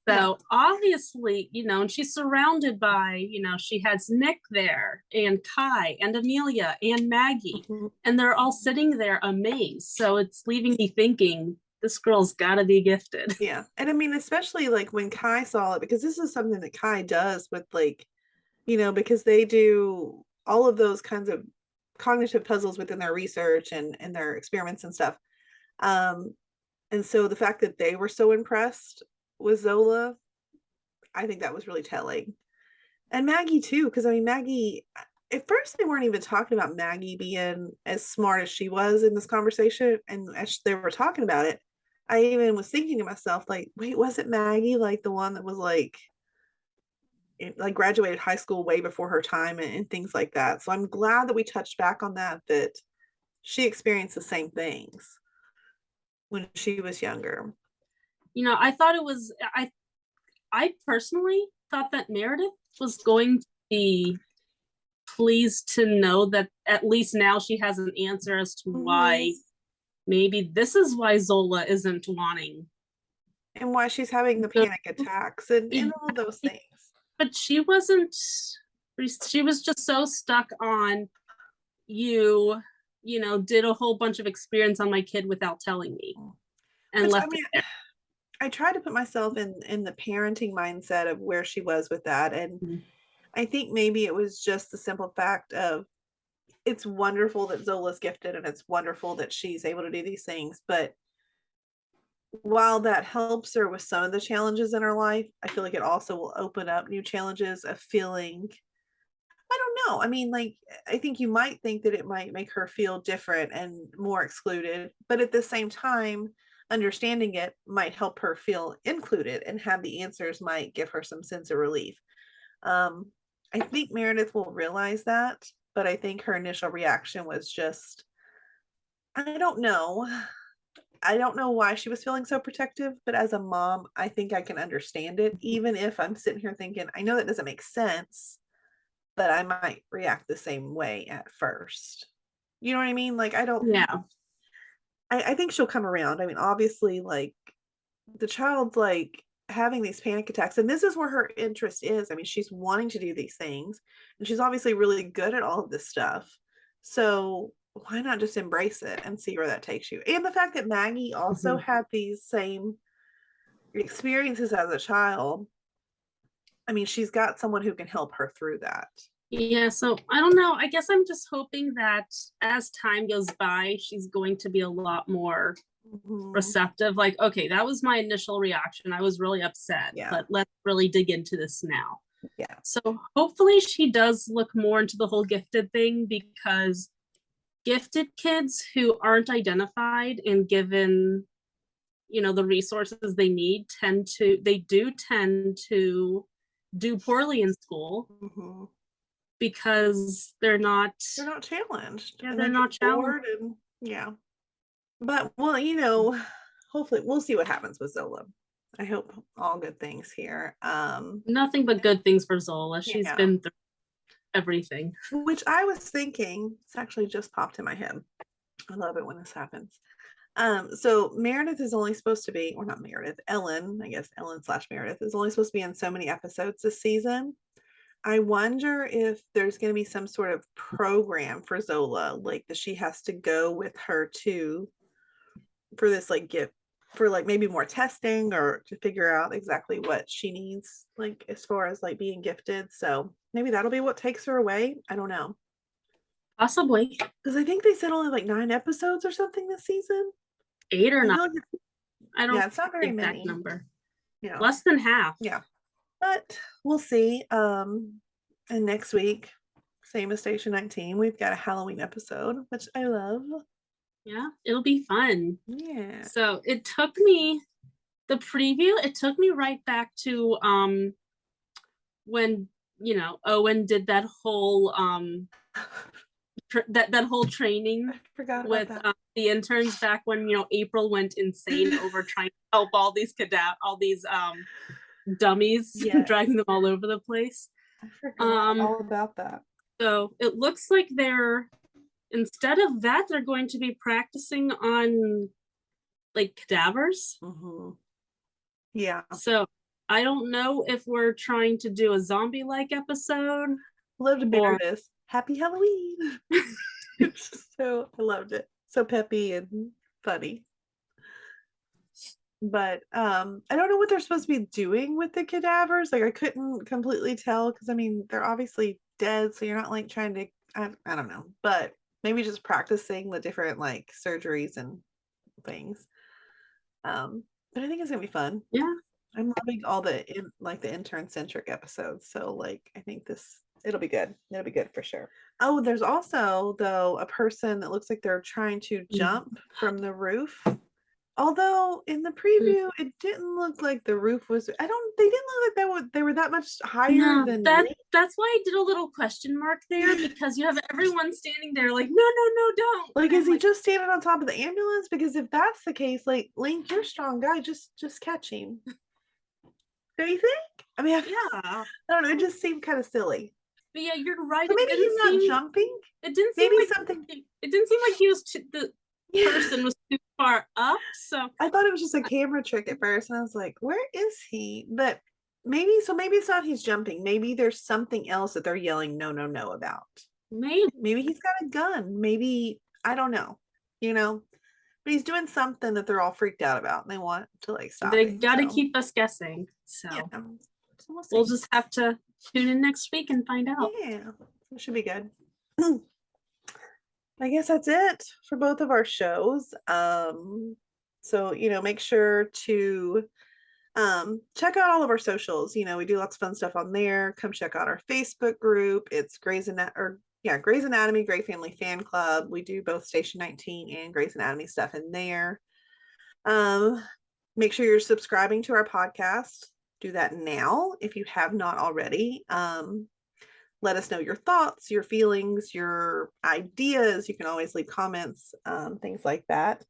So obviously, and she's surrounded by, she has Nick there and Kai and Amelia and Maggie, and they're all sitting there amazed. So it's leaving me thinking, this girl's gotta be gifted. Yeah. And I mean, especially like when Kai saw it, because this is something that Kai does with like, because they do all of those kinds of cognitive puzzles within their research and their experiments and stuff. And so the fact that they were so impressed with Zola, I think that was really telling. And Maggie too, because I mean, Maggie, at first they weren't even talking about Maggie being as smart as she was in this conversation. And as they were talking about it, I even was thinking to myself, like, wait, was it Maggie like the one that was like graduated high school way before her time and things like that? So I'm glad that we touched back on that she experienced the same things when she was younger. I thought it was, I personally thought that Meredith was going to be pleased to know that at least now she has an answer as to why maybe this is why Zola isn't wanting. And why she's having the panic attacks and all those things. But she wasn't, she was just so stuck on did a whole bunch of experience on my kid without telling me. And left it there. I try to put myself in the parenting mindset of where she was with that. And I think maybe it was just the simple fact of it's wonderful that Zola's gifted and it's wonderful that she's able to do these things. But while that helps her with some of the challenges in her life, I feel like it also will open up new challenges of feeling, I don't know. I mean, like, I think you might think that it might make her feel different and more excluded, but at the same time, understanding it might help her feel included and have the answers might give her some sense of relief. I think Meredith will realize that, but I think her initial reaction was just, I don't know. I don't know why she was feeling so protective, but as a mom, I think I can understand it, even if I'm sitting here thinking, I know that doesn't make sense, but I might react the same way at first. You know what I mean? Like, I don't, I think she'll come around. I mean, obviously, like, the child's like having these panic attacks, and this is where her interest is. I mean, she's wanting to do these things, and she's obviously really good at all of this stuff. So why not just embrace it and see where that takes you? And the fact that Maggie also had these same experiences as a child, I mean, she's got someone who can help her through that. Yeah, so I don't know. I guess I'm just hoping that as time goes by, she's going to be a lot more receptive. Like, okay, that was my initial reaction. I was really upset, but let's really dig into this now. Yeah. So hopefully she does look more into the whole gifted thing, because gifted kids who aren't identified and given, the resources they need tend to do poorly in school. Because they're not challenged. Yeah, they're not challenged. And, but well, hopefully we'll see what happens with Zola. I hope all good things here. Nothing but good things for Zola. She's been through everything. Which I was thinking, it's actually just popped in my head. I love it when this happens. So Meredith is only supposed to be, or not Meredith, Ellen, I guess Ellen/Meredith is only supposed to be in so many episodes this season. I wonder if there's going to be some sort of program for Zola, like that she has to go with her to for this like gift for like maybe more testing or to figure out exactly what she needs like as far as like being gifted. So maybe that'll be what takes her away. I don't know. Possibly. Because I think they said only like 9 episodes or something this season. 8 or 9. Like I don't yeah, it's not very exact many. number. Yeah. Less than half. Yeah. But we'll see. And next week, same as Station 19, we've got a Halloween episode, which I love. Yeah, it'll be fun. Yeah. So it took me the preview, it took me right back to when, you know, Owen did that whole that whole training I forgot about with that. the interns back when, you know, April went insane over trying to help all these dummies, Yes. dragging them all over the place. I forgot all about that. So it looks like instead of that, they're going to be practicing on like cadavers. Mm-hmm. Yeah. So I don't know if we're trying to do a zombie-like episode. Loved Meredith. Happy Halloween. So I loved it. So peppy and funny. But I don't know what they're supposed to be doing with the cadavers. Like I couldn't completely tell because I mean they're obviously dead, so you're not like trying to I don't know, but maybe just practicing the different like surgeries and things. But I think it's gonna be fun. Yeah. I'm loving all the intern centric episodes. So like I think it'll be good. It'll be good for sure. Oh, there's also though a person that looks like they're trying to jump from the roof. Although in the preview it didn't look like the roof was they didn't look like they were that much higher than that's why I did a little question mark there because you have everyone standing there like no, don't. Like is he just standing on top of the ambulance? Because if that's the case, like Link, you're a strong guy, just catch him. Do you think? I mean, I don't know. It just seemed kind of silly. But yeah, you're right. So maybe he's not jumping. It didn't seem maybe like something. It didn't seem like he was the person was too far up. So I thought it was just a camera trick at first, and I was like, "Where is he?" But maybe it's not he's jumping. Maybe there's something else that they're yelling no about. Maybe he's got a gun. Maybe I don't know. You know. But he's doing something that they're all freaked out about and they want to like stop. They got to keep us guessing. So, so we'll just have to tune in next week and find out. Yeah, it should be good. I guess that's it for both of our shows. So, you know, make sure to check out all of our socials. You know, we do lots of fun stuff on there. Come check out our Facebook group. It's Grey's Anatomy, Grey Family Fan Club. We do both Station 19 and Grey's Anatomy stuff in there. Make sure you're subscribing to our podcast. Do that now if you have not already. Let us know your thoughts, your feelings, your ideas. You can always leave comments, things like that.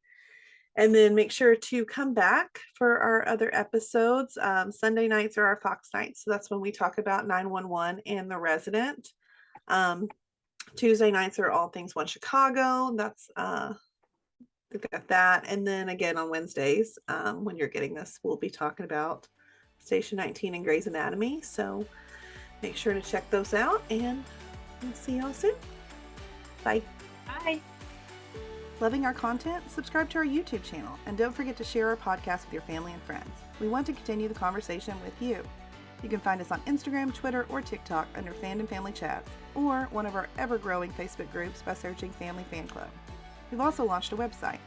And then make sure to come back for our other episodes. Sunday nights are our Fox nights. So that's when we talk about 911 and The Resident. Tuesday nights are All Things One Chicago. That's we've got that. And then again on Wednesdays, when you're getting this, we'll be talking about Station 19 and Grey's Anatomy. So make sure to check those out and we'll see y'all soon. Bye. Bye. Loving our content? Subscribe to our YouTube channel and don't forget to share our podcast with your family and friends. We want to continue the conversation with you. You can find us on Instagram, Twitter, or TikTok under Fandom Family Chats, or one of our ever-growing Facebook groups by searching Family Fan Club. We've also launched a website,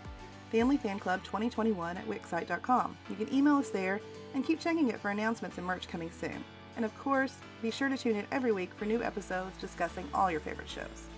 Family Fan Club 2021 at wixsite.com. You can email us there and keep checking it for announcements and merch coming soon. And of course, be sure to tune in every week for new episodes discussing all your favorite shows.